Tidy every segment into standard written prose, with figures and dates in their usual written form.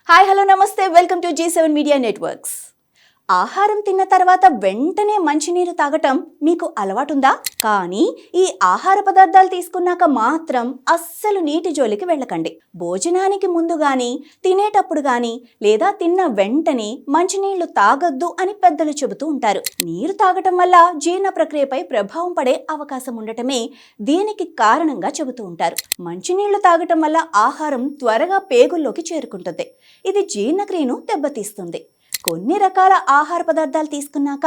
Hi hello నమస్తే welcome to G7 media networks. ఆహారం తిన్న తర్వాత వెంటనే మంచినీరు తాగటం మీకు అలవాటుందా? కానీ ఈ ఆహార పదార్థాలు తీసుకున్నాక మాత్రం అస్సలు నీటి జోలికి వెళ్ళకండి. భోజనానికి ముందు గాని తినేటప్పుడు గాని లేదా తిన్న వెంటనే మంచినీళ్లు తాగొద్దు అని పెద్దలు చెబుతూ ఉంటారు. నీరు తాగటం వల్ల జీర్ణ ప్రక్రియపై ప్రభావం పడే అవకాశం ఉండటమే దీనికి కారణంగా చెబుతూ ఉంటారు. మంచినీళ్లు తాగటం వల్ల ఆహారం త్వరగా పేగుల్లోకి చేరుకుంటుంది. ఇది జీర్ణక్రియను దెబ్బతీస్తుంది. కొన్ని రకాల ఆహార పదార్థాలు తీసుకున్నాక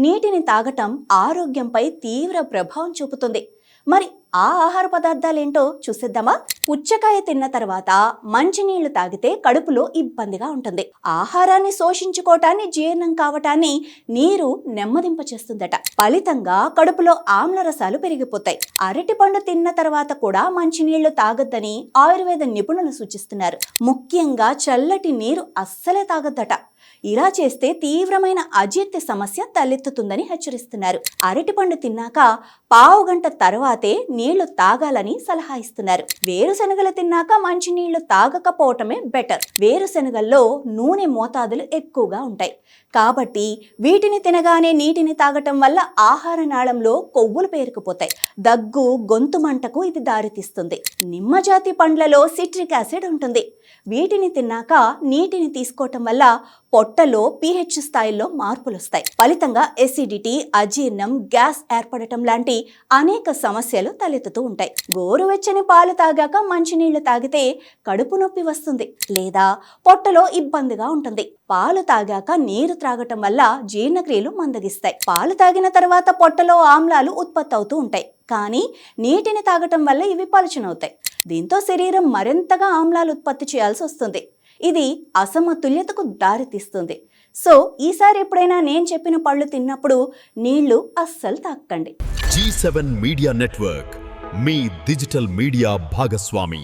నీటిని తాగటం ఆరోగ్యంపై తీవ్ర ప్రభావం చూపుతుంది. మరి ఆ ఆహార పదార్థాలేంటో చూసేద్దామా? పుచ్చకాయ తిన్న తర్వాత మంచినీళ్లు తాగితే కడుపులో ఇబ్బందిగా ఉంటుంది. ఆహారాన్ని శోషించుకోవటాన్ని, జీర్ణం కావటాన్ని నీరు నెమ్మదింపచేస్తుందట. ఫలితంగా కడుపులో ఆమ్ల రసాలు పెరిగిపోతాయి. అరటి పండు తిన్న తర్వాత కూడా మంచినీళ్లు తాగొద్దని ఆయుర్వేద నిపుణులు సూచిస్తున్నారు. ముఖ్యంగా చల్లటి నీరు అస్సలే తాగొద్దట. ఇలా చేస్తే తీవ్రమైన అజీర్తి సమస్య తలెత్తుతుందని హెచ్చరిస్తున్నారు. అరటిపండు తిన్నాక పావు గంట తర్వాతే నీళ్లు తాగాలని సలహా ఇస్తున్నారు. వేరుశనగలు తిన్నాక మంచి నీళ్లు తాగకపోవటమే బెటర్. వేరుశనగల్లో నూనె మోతాదులు ఎక్కువగా ఉంటాయి కాబట్టి వీటిని తినగానే నీటిని తాగటం వల్ల ఆహార నాళంలో కొవ్వులు పేరుకుపోతాయి. దగ్గు, గొంతు మంటకు ఇది దారితీస్తుంది. నిమ్మజాతి పండ్లలో సిట్రిక్ యాసిడ్ ఉంటుంది. వీటిని తిన్నాక నీటిని తీసుకోవటం వల్ల పొట్టలో pH స్థాయిలో మార్పులు వస్తాయి. ఫలితంగా ఎసిడిటీ, అజీర్ణం, గ్యాస్ ఏర్పడటం లాంటి అనేక సమస్యలు తలెత్తుతూ ఉంటాయి. గోరువెచ్చని పాలు తాగాక మంచినీళ్లు తాగితే కడుపు నొప్పి వస్తుంది లేదా పొట్టలో ఇబ్బందిగా ఉంటుంది. పాలు తాగాక నీరు త్రాగటం వల్ల జీర్ణక్రియలు మందగిస్తాయి. పాలు తాగిన తర్వాత పొట్టలో ఆమ్లాలు ఉత్పత్తి అవుతూ ఉంటాయి. కానీ నీటిని తాగటం వల్ల ఇవి పలుచనవుతాయి. దీంతో శరీరం మరింతగా ఆమ్లాలు ఉత్పత్తి చేయాల్సి వస్తుంది. ఇది అసమతుల్యతకు దారితీస్తుంది. సో ఈసారి ఎప్పుడైనా నేను చెప్పిన పళ్ళు తిన్నప్పుడు నీళ్లు అస్సలు తాకండి. G7 మీడియా నెట్వర్క్, మీ డిజిటల్ మీడియా భాగస్వామి.